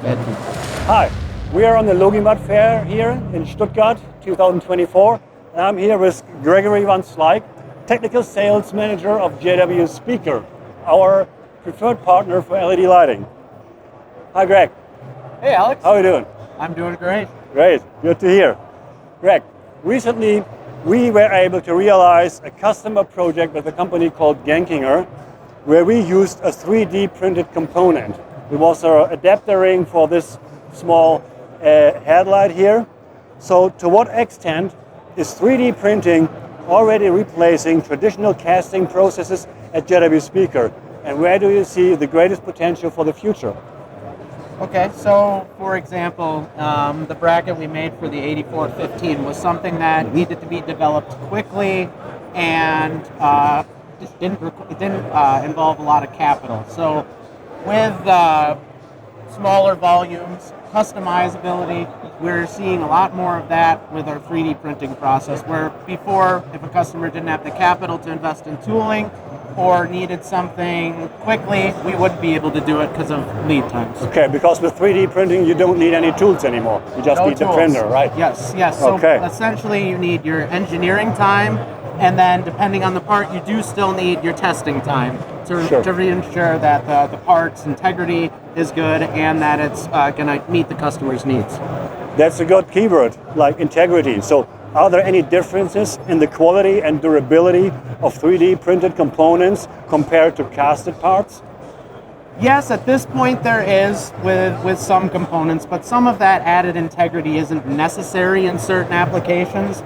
sprechen. Hi, we are on the LogiMAT fair here in Stuttgart 2024. And I'm here with Gregory von Slyke, Technical Sales Manager of J.Führ Speaker, our preferred partner for LED lighting. Hi Greg. Hey Alex. How are you doing? I'm doing great. Great, good to hear. Greg, recently we were able to realize a customer project with a company called Genkinger, where we used a 3D printed component. It was an adapter ring for this small headlight here. So to what extent is 3D printing already replacing traditional casting processes at J.Führ Speaker? And where do you see the greatest potential for the future? Okay, so for example, the bracket we made for the 8415 was something that needed to be developed quickly and it didn't involve a lot of capital. So with smaller volumes, customizability, we're seeing a lot more of that with our 3D printing process, where before, if a customer didn't have the capital to invest in tooling or needed something quickly, we wouldn't be able to do it because of lead times. Okay, because with 3D printing, you don't need any tools anymore. You just need the printer, right? Yes. So essentially you need your engineering time, and then depending on the part, you do still need your testing time to ensure that the part's integrity is good and that it's going to meet the customer's needs. That's a good keyword, like integrity. So are there any differences in the quality and durability of 3D printed components compared to casted parts? Yes, at this point there is with some components, but some of that added integrity isn't necessary in certain applications.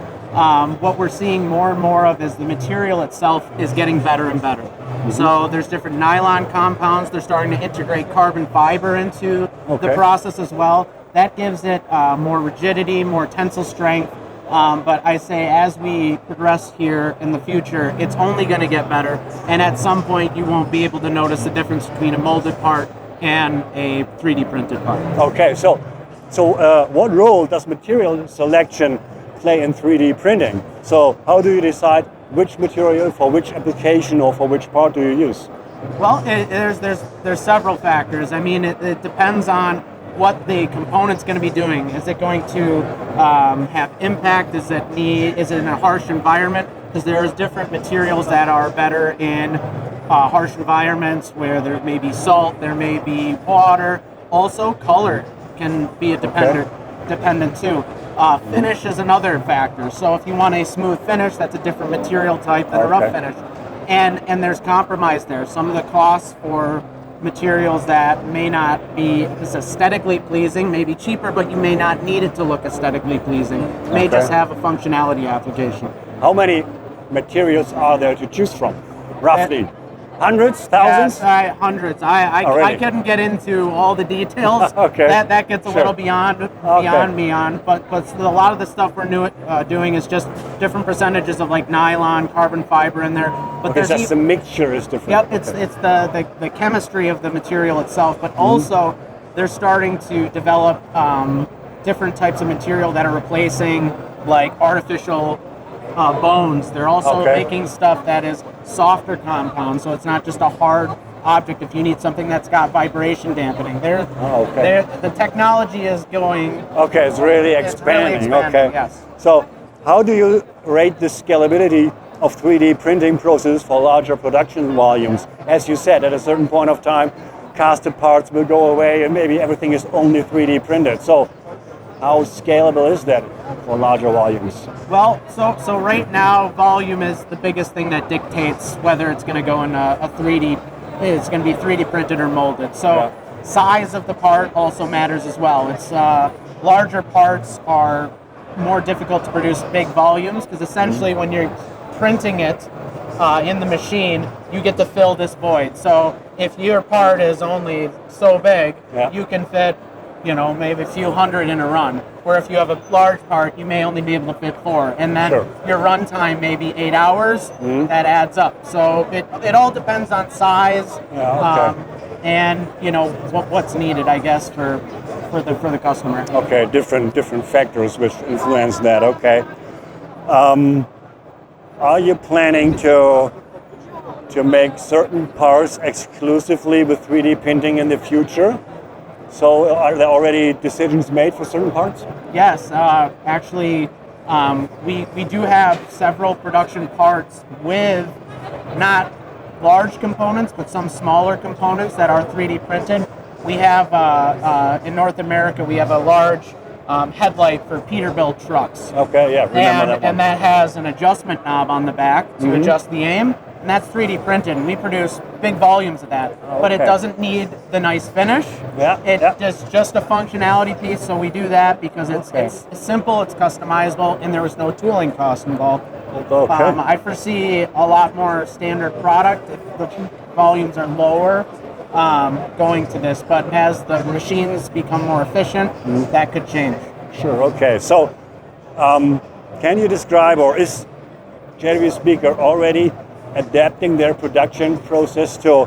What we're seeing more and more of is the material itself is getting better and better. So there's different nylon compounds. They're starting to integrate carbon fiber into the process as well. That gives it more rigidity, more tensile strength. But I say as we progress here in the future, it's only going to get better. And at some point, you won't be able to notice the difference between a molded part and a 3D printed part. Okay, so what role does material selection play in 3D printing? So how do you decide which material for which application or for which part do you use? Well, there's several factors. I mean, it depends on what the component's going to be doing. Is it going to have impact? Is it in a harsh environment? Because there's different materials that are better in harsh environments where there may be salt, there may be water. Also, color can be a dependent too. Finish is another factor. So if you want a smooth finish, that's a different material type than a rough finish. And there's compromise there. Some of the costs for materials that may not be as aesthetically pleasing, may be cheaper, but you may not need it to look aesthetically pleasing. It may just have a functionality application. How many materials are there to choose from, roughly? Hundreds, thousands? Yes, hundreds. I couldn't get into all the details. That gets a little beyond me on. But a lot of the stuff we're doing is just different percentages of like nylon, carbon fiber in there. But there's just the mixture is different. Yep, it's the chemistry of the material itself. But also they're starting to develop different types of material that are replacing like artificial bones. They're also making stuff that is softer compounds, so it's not just a hard object. If you need something that's got vibration dampening, the technology is going. Okay, it's really expanding. Yes. So, how do you rate the scalability of 3D printing process for larger production volumes? As you said, at a certain point of time, casted parts will go away, and maybe everything is only 3D printed. So, how scalable is that for larger volumes? Well, so right now, volume is the biggest thing that dictates whether it's going to go in a 3D, it's going to be 3D printed or molded. So size of the part also matters as well. It's larger parts are more difficult to produce big volumes because essentially when you're printing it in the machine, you get to fill this void. So if your part is only so big, you can fit maybe a few hundred in a run. Where if you have a large part, you may only be able to fit 4. And then your run time may be 8 hours. That adds up. So it all depends on size and what's needed, I guess, for the customer. Okay, different factors which influence that. Okay. Are you planning to make certain parts exclusively with 3D printing in the future? So are there already decisions made for certain parts? Yes, actually, we do have several production parts with not large components, but some smaller components that are 3D printed. We have, in North America, we have a large headlight for Peterbilt trucks. Okay, yeah, remember that one. And that has an adjustment knob on the back to adjust the aim, and that's 3D printed, and we produce big volumes of that. But it doesn't need the nice finish. It's just a functionality piece, so we do that because it's simple, it's customizable, and there was no tooling cost involved. I foresee a lot more standard product if the volumes are lower going to this, but as the machines become more efficient, that could change. Sure, okay. So can you describe, or is J.Führ Speaker already adapting their production process to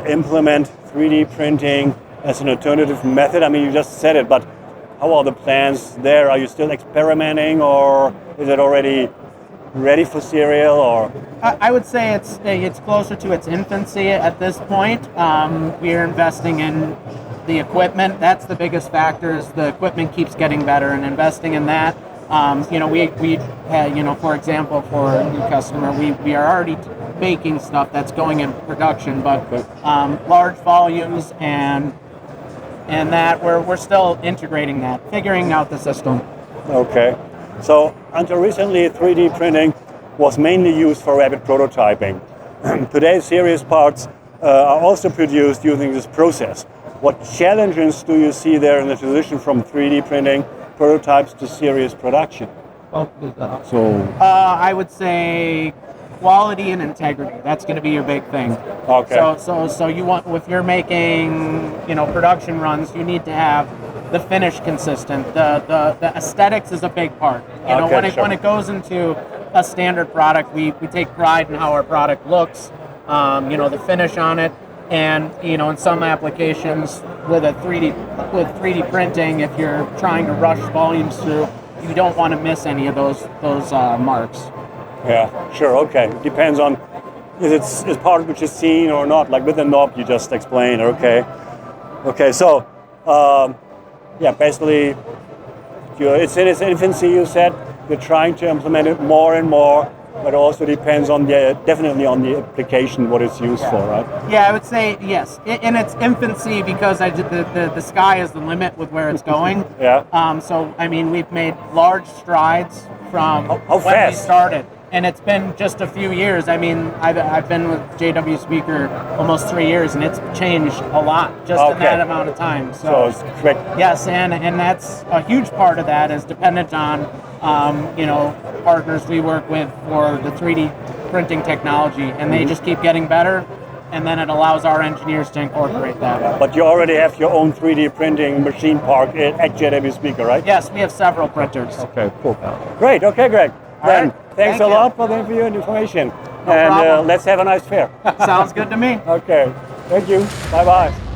implement 3D printing as an alternative method? I mean, you just said it, but how are the plans there? Are you still experimenting, or is it already ready for serial? Or I would say it's closer to its infancy at this point. We are investing in the equipment. That's the biggest factor. Is the equipment keeps getting better, and investing in that. We had, for example, for a new customer, we are already making stuff that's going in production, but large volumes and that we're still integrating that, figuring out the system. Okay. So until recently, 3D printing was mainly used for rapid prototyping. Today, serious parts are also produced using this process. What challenges do you see there in the transition from 3D printing prototypes to serious production? I would say quality and integrity. That's going to be your big thing. Okay. So you want, if you're making production runs, you need to have the finish consistent. The aesthetics is a big part. When it goes into a standard product, we take pride in how our product looks. The finish on it. And in some applications with 3D printing, if you're trying to rush volumes through, you don't want to miss any of those marks. Yeah, sure, okay. Depends on is part which is seen or not. Like with the knob you just explained. Okay. So basically, it's in its infancy. You said you're trying to implement it more and more. But it also depends on definitely on the application, what it's used for, right? Yeah, I would say yes. In its infancy, because the sky is the limit with where it's going. So I mean, we've made large strides from when we started, and it's been just a few years. I mean, I've been with J.Führ Speaker almost 3 years, and it's changed a lot just in that amount of time. So it's quick. Yes, and that's a huge part of that is dependent on partners we work with for the 3D printing technology, and they just keep getting better, and then it allows our engineers to incorporate that. But you already have your own 3D printing machine park at J.Führ Speaker, right? Yes, we have several printers. Okay, cool. Great, okay, Greg. Then thanks a lot for the interview and information. No problem. Let's have a nice fair. Sounds good to me. Okay, thank you. Bye-bye.